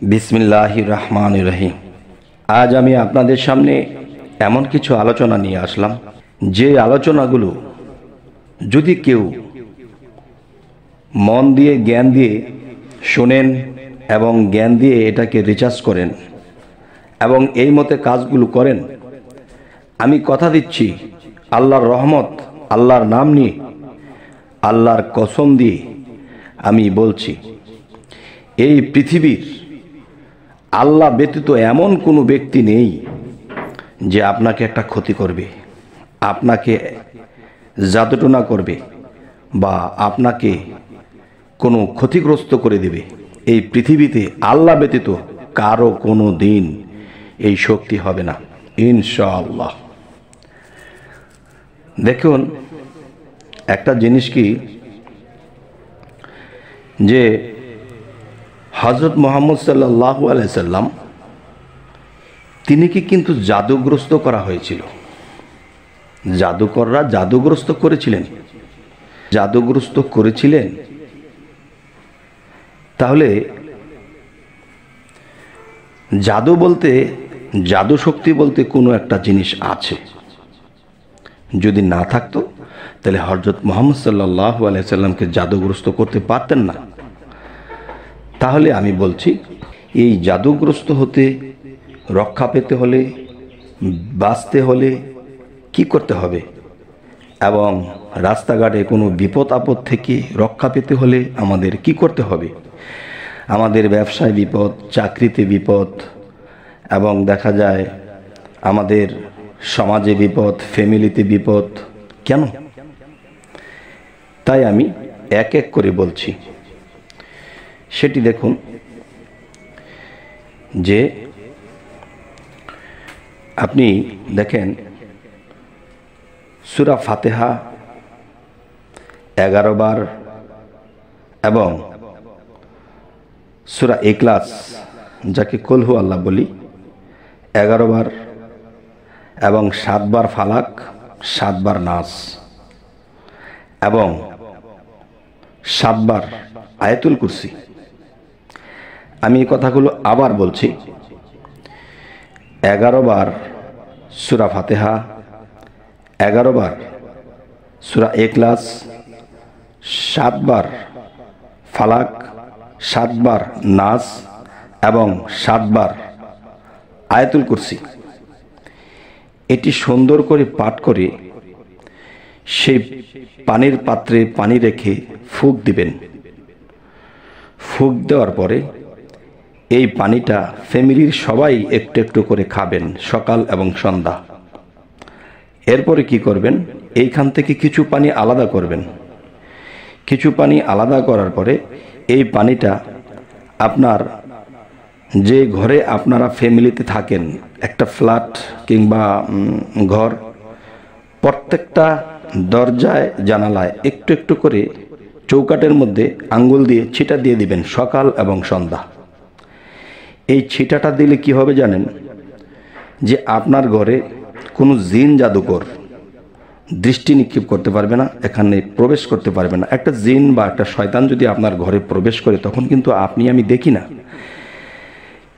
বিসমিল্লাহির রহমানির রহিম। আজ আমি আপনাদের সামনে এমন কিছু আলোচনা নিয়ে আসলাম, যে আলোচনাগুলো যদি কেউ মন দিয়ে জ্ঞান দিয়ে শোনেন এবং জ্ঞান দিয়ে এটাকে রিচার্জ করেন এবং এই মতে কাজগুলো করেন, আমি কথা দিচ্ছি আল্লাহর রহমত, আল্লাহর নাম নিয়ে, আল্লাহর কসম দিয়ে আমি বলছি, এই পৃথিবীর আল্লাহ ব্যতীত এমন কোনো ব্যক্তি নেই যে আপনাকে একটা ক্ষতি করবে, আপনাকে জাদুটোনা করবে বা আপনাকে কোনো ক্ষতিগ্রস্ত করে দেবে। এই পৃথিবীতে আল্লাহ ব্যতীত কারো কোনো দিন এই শক্তি হবে না, ইনশাআল্লাহ। দেখুন, একটা জিনিস কি, যে হযরত মুহাম্মদ সাল্লাল্লাহু আলাইহি সাল্লাম তিনিকে কিন্তু জাদুগ্রস্ত করা হয়েছিল। জাদুকররা জাদুগ্রস্ত করেছিলেন। তাহলে জাদু বলতে, জাদু শক্তি বলতে কোনো একটা জিনিস আছে। যদি না থাকতো তাহলে হযরত মুহাম্মদ সাল্লাল্লাহু আলাইহি সাল্লামকে জাদুগ্রস্ত করতে পারতেন না। তাহলে আমি বলছি, এই জাদুগ্রস্ত হতে রক্ষা পেতে হলে, বাঁচতে হলে কি করতে হবে, এবং রাস্তাঘাটে কোনো বিপদ আপদ থেকে রক্ষা পেতে হলে আমাদের কি করতে হবে। আমাদের ব্যবসায় বিপদ, চাকরিতে বিপদ, এবং দেখা যায় আমাদের সমাজে বিপদ, ফ্যামিলিতে বিপদ। কেন? তাই আমি এক এক করে বলছি। সেটি দেখুন, যে আপনি দেখেন সূরা ফাতিহা 11 বার এবং সূরা ইখলাস, যাকে কুল হু আল্লাহ বলি, 11 বার এবং 7 বার ফালাক, 7 বার নাস এবং 7 বার আয়াতুল কুরসি। আমি এই কথাগুলো আবার বলছি, 11 বার সূরা ফাতিহা, 11 বার সূরা ইখলাস, 7 বার ফালাক, 7 বার নাস এবং 7 বার আয়াতুল কুরসি। এটি সুন্দর করে পাঠ করে সেই পানির পাত্রে পানি রেখে ফুঁক দিবেন। ফুঁক দেওয়ার পরে এই পানিটা ফ্যামিলির সবাই একটু একটু করে খাবেন, সকাল এবং সন্ধ্যা। এরপরে কি করবেন, এইখান থেকে কিছু পানি আলাদা করবেন। কিছু পানি আলাদা করার পরে এই পানিটা আপনার যে ঘরে আপনারা ফ্যামিলিতে থাকেন, একটা ফ্ল্যাট কিংবা ঘর, প্রত্যেকটা দরজায় জানালায় একটু একটু করে চৌকাঠের মধ্যে আঙ্গুল দিয়ে ছিটা দিয়ে দিবেন, সকাল এবং সন্ধ্যা। এই ছিটাটা দিলে কি হবে জানেন, যে আপনার ঘরে কোনো জিন জাদুকর দৃষ্টি নিক্ষেপ করতে পারবে না, এখানে প্রবেশ করতে পারবে না। একটা জিন বা একটা শয়তান যদি আপনার ঘরে প্রবেশ করে, তখন কিন্তু আপনি আমি দেখি না,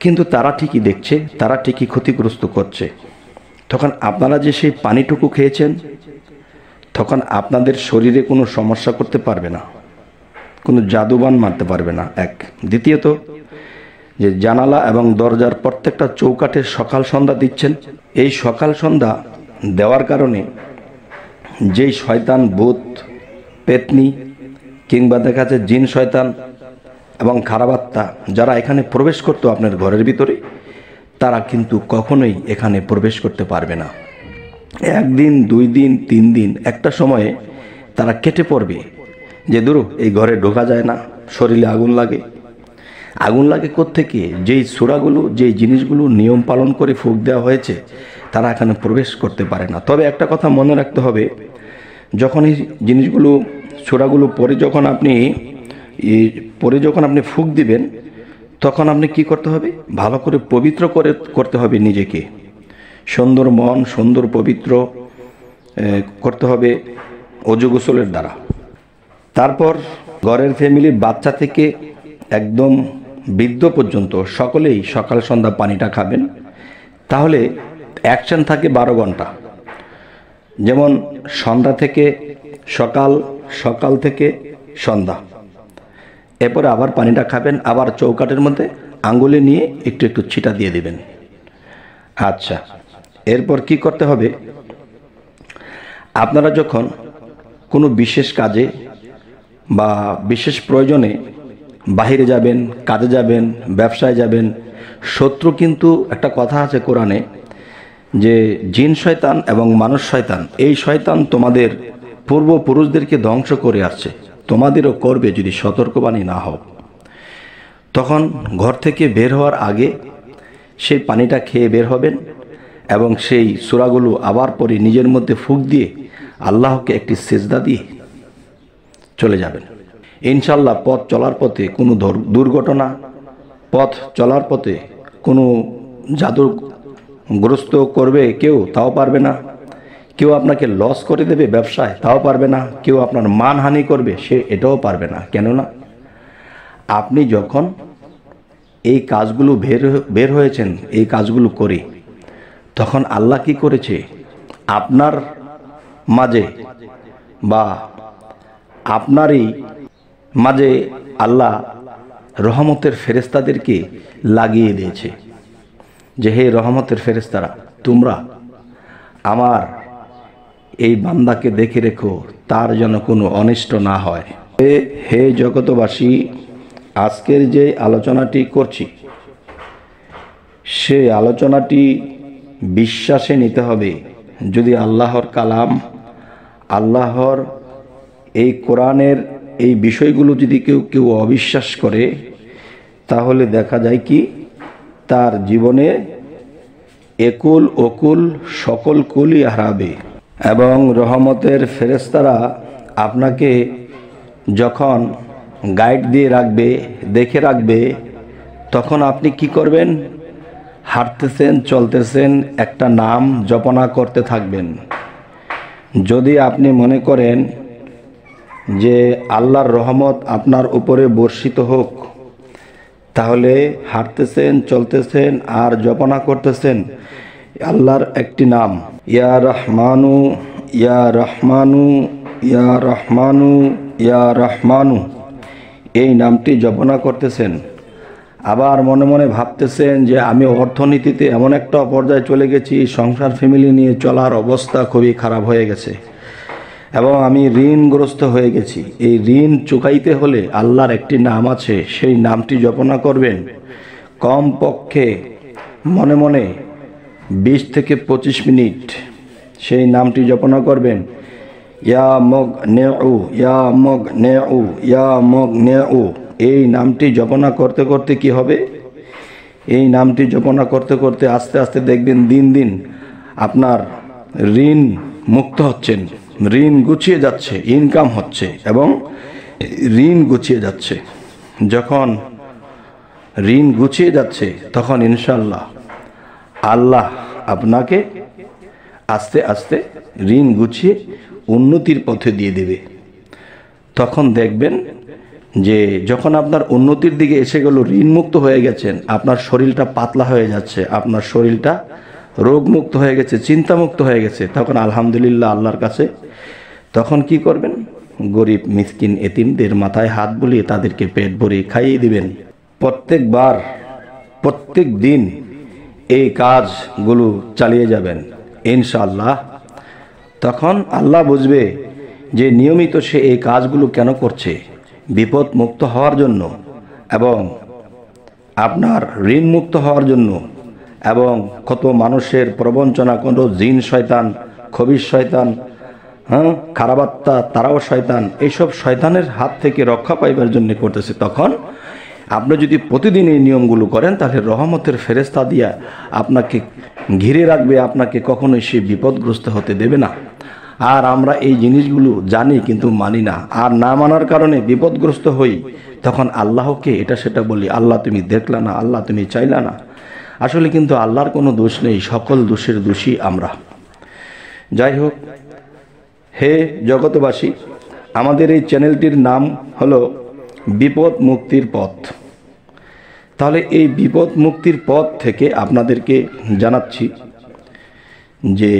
কিন্তু তারা ঠিকই দেখছে, তারা ঠিকই ক্ষতিগ্রস্ত করছে। তখন আপনারা যে সেই পানিটুকু খেয়েছেন, তখন আপনাদের শরীরে কোনো সমস্যা করতে পারবে না, কোনো জাদুবান মারতে পারবে না। এক। দ্বিতীয়ত, যে জানালা এবং দরজার প্রত্যেকটা চৌকাঠে সকাল সন্ধ্যা দিচ্ছেন, এই সকাল সন্ধ্যা দেওয়ার কারণে যেই শয়তান, ভূত, পেতনি কিংবা দেখা যাচ্ছে জিন শয়তান এবং খারাপ আত্মা যারা এখানে প্রবেশ করতো আপনার ঘরের ভিতরে, তারা কিন্তু কখনোই এখানে প্রবেশ করতে পারবে না। 1 দিন, 2 দিন, 3 দিন, একটা সময়ে তারা কেটে পড়বে, যে দূর এই ঘরে ঢোকা যায় না, শরীরে আগুন লাগে। আগুন লাগে কোত্থেকে? যেই সূরাগুলো, যেই জিনিসগুলো নিয়ম পালন করে ফুঁক দেওয়া হয়েছে, তারা এখানে প্রবেশ করতে পারে না। তবে একটা কথা মনে রাখতে হবে, যখন এই জিনিসগুলো, সূরাগুলো পরে যখন আপনি ফুঁক দিবেন, তখন আপনি কি করতে হবে, ভালো করে পবিত্র করতে হবে নিজেকে। সুন্দর মন, সুন্দর পবিত্র করতে হবে ওযু গোসলের দ্বারা। তারপর ঘরের ফ্যামিলির বাচ্চা থেকে একদম বৃদ্ধ পর্যন্ত সকলেই সকাল সন্ধ্যা পানিটা খাবেন, তাহলে অ্যাকশন থাকে 12 ঘন্টা। যেমন সন্ধ্যা থেকে সকাল, সকাল থেকে সন্ধ্যা, এরপরে আবার পানিটা খাবেন, আবার চৌকাঠের মধ্যে আঙ্গুলে নিয়ে একটু একটু ছিটা দিয়ে দিবেন। আচ্ছা, এরপর কি করতে হবে? আপনারা যখন কোনো বিশেষ কাজে বা বিশেষ প্রয়োজনে বাহিরে যাবেন, কাজে যাবেন, ব্যবসায় যাবেন, শত্রু কিন্তু একটা কথা আছে কোরআনে যে জিন শয়তান এবং মানুষ শয়তান, এই শয়তান তোমাদের পূর্বপুরুষদেরকে ধ্বংস করে আসছে, তোমাদেরও করবে যদি সতর্কবাণী না হও। তখন ঘর থেকে বের হওয়ার আগে সেই পানিটা খেয়ে বের হবেন এবং সেই সূরাগুলো আবার পরে নিজের মধ্যে ফুঁক দিয়ে আল্লাহকে একটি সিজদা দিয়ে চলে যাবেন। ইনশাল্লাহ পথ চলার পথে কোনো দুর্ঘটনা, পথ চলার পথে কোনো জাদুগ্রস্ত করবে কেউ, তাও পারবে না। কেউ আপনাকে লস করে দেবে ব্যবসায়, তাও পারবে না। কেউ আপনার মানহানি করবে, সে এটাও পারবে না। কেননা আপনি যখন এই কাজগুলো বের হয়েছেন, এই কাজগুলো করে, তখন আল্লাহ কি করেছে? আপনার মাঝে বা আপনারই মাঝে আল্লাহ রহমতের ফেরেশতাদেরকে লাগিয়ে দিয়েছে যে হে রহমতের ফেরেশতারা, তোমরা আমার এই বান্দাকে দেখে রেখো, তার যেন কোনো অনিষ্ট না হয়। হে জগতবাসী, আজকের যে আলোচনাটি করছি সে আলোচনাটি বিশ্বাসে নিতে হবে। যদি আল্লাহর কালাম, আল্লাহর এই কোরআনের এই বিষয়গুলো যদি কেউ অবিশ্বাস করে, তাহলে দেখা যায় কি তার জীবনে একুল ওকুল সকল কুলই হারাবে। এবং রহমতের ফেরেশতারা আপনাকে যখন গাইড দিয়ে রাখবে, দেখে রাখবে, তখন আপনি কি করবেন? হাঁটতেছেন, চলতেছেন, একটা নাম জপনা করতে থাকবেন। যদি আপনি মনে করেন যে আল্লাহর রহমত আপনার উপরে বর্ষিত হোক, তাহলে হাঁটতেছেন, চলতেছেন আর জপনা করতেছেন আল্লাহর একটি নাম, ইয়া রহমানু, ইয়া রহমানু, ইয়া রহমানু, ইয়া রহমানু, এই নামটি জপনা করতেছেন। আবার মনে মনে ভাবতেছেন যে আমি অর্থনীতিতে এমন একটা পর্যায়ে চলে গেছি, সংসার ফ্যামিলি নিয়ে চলার অবস্থা খুবই খারাপ হয়ে গেছে এবং আমি ঋণগ্রস্ত হয়ে গেছি। এই ঋণ চুকাইতে হলে আল্লাহর একটি নাম আছে, সেই নামটি জপনা করবেন। কমপক্ষে মনে মনে 20 থেকে 25 মিনিট সেই নামটি জপনা করবেন। ইয়া মগ নেউ, ইয়া মগ নেউ, ইয়া মগ নেউ, এই নামটি জপনা করতে করতে কি হবে? এই নামটি জপনা করতে করতে আস্তে আস্তে দেখবেন দিন দিন আপনার ঋণ মুক্ত হচ্ছেন, ঋণ গুছিয়ে যাচ্ছে, ইনকাম হচ্ছে এবং ঋণ গুছিয়ে যাচ্ছে। যখন ঋণ গুছিয়ে যাচ্ছে তখন ইনশাআল্লাহ আল্লাহ আপনাকে আস্তে আস্তে ঋণ গুছিয়ে উন্নতির পথে দিয়ে দেবে। তখন দেখবেন যে যখন আপনার উন্নতির দিকে এসে গেল, ঋণ মুক্ত হয়ে গেছেন, আপনার শরীরটা পাতলা হয়ে যাচ্ছে, আপনার শরীরটা রোগমুক্ত হয়ে গেছে, চিন্তামুক্ত হয়ে গেছে, তখন আলহামদুলিল্লাহ আল্লাহর কাছে তখন কি করবেন? গরিব মিসকিন এতিমদের মাথায় হাত বুলিয়ে তাদেরকে পেট ভরে খাইয়ে দিবেন। প্রত্যেকবার, প্রত্যেক দিন এই কাজগুলো চালিয়ে যাবেন ইনশাআল্লাহ। তখন আল্লাহ বুঝবে যে নিয়মিত সে এই কাজগুলো কেন করছে, বিপদ মুক্ত হওয়ার জন্য এবং আপনার ঋণ মুক্ত হওয়ার জন্য। এবং কত মানুষের প্রবঞ্চনা, কত জিন শয়তান, খবিশ শয়তান, খারাপাত্মা, তারাও শয়তান, এইসব শয়তানের হাত থেকে রক্ষা পাইবার জন্য করতেছে। তখন আপনি যদি প্রতিদিন এই নিয়মগুলো করেন, তাহলে রহমতের ফেরেশতা দিয়া আপনাকে ঘিরে রাখবে, আপনাকে কখনোই সে বিপদগ্রস্ত হতে দেবে না। আর আমরা এই জিনিসগুলো জানি কিন্তু মানি না, আর না মানার কারণে বিপদগ্রস্ত হই। তখন আল্লাহকে এটা সেটা বলি, আল্লাহ তুমি দেখলা না, আল্লাহ তুমি চাইলা না। আসলে কিন্তু আল্লাহর কোনো দোষ নেই, সকল দোষের দোষী আমরা। যাই হোক, হে জগতবাসী, আমাদের এই চ্যানেলটির নাম হলো বিপদ মুক্তির পথ। তাহলে এই বিপদ মুক্তির পথ থেকে আপনাদেরকে জানাচ্ছি যে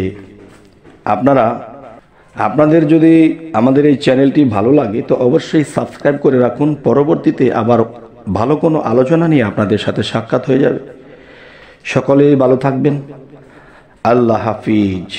আপনাদের যদি আমাদের এই চ্যানেলটি ভালো লাগে তো অবশ্যই সাবস্ক্রাইব করে রাখুন। পরবর্তীতে আবার ভালো কোনো আলোচনা নিয়ে আপনাদের সাথে সাক্ষাৎ হয়ে যাবে। সকলেই ভালো থাকবেন। আল্লাহ হাফিজ।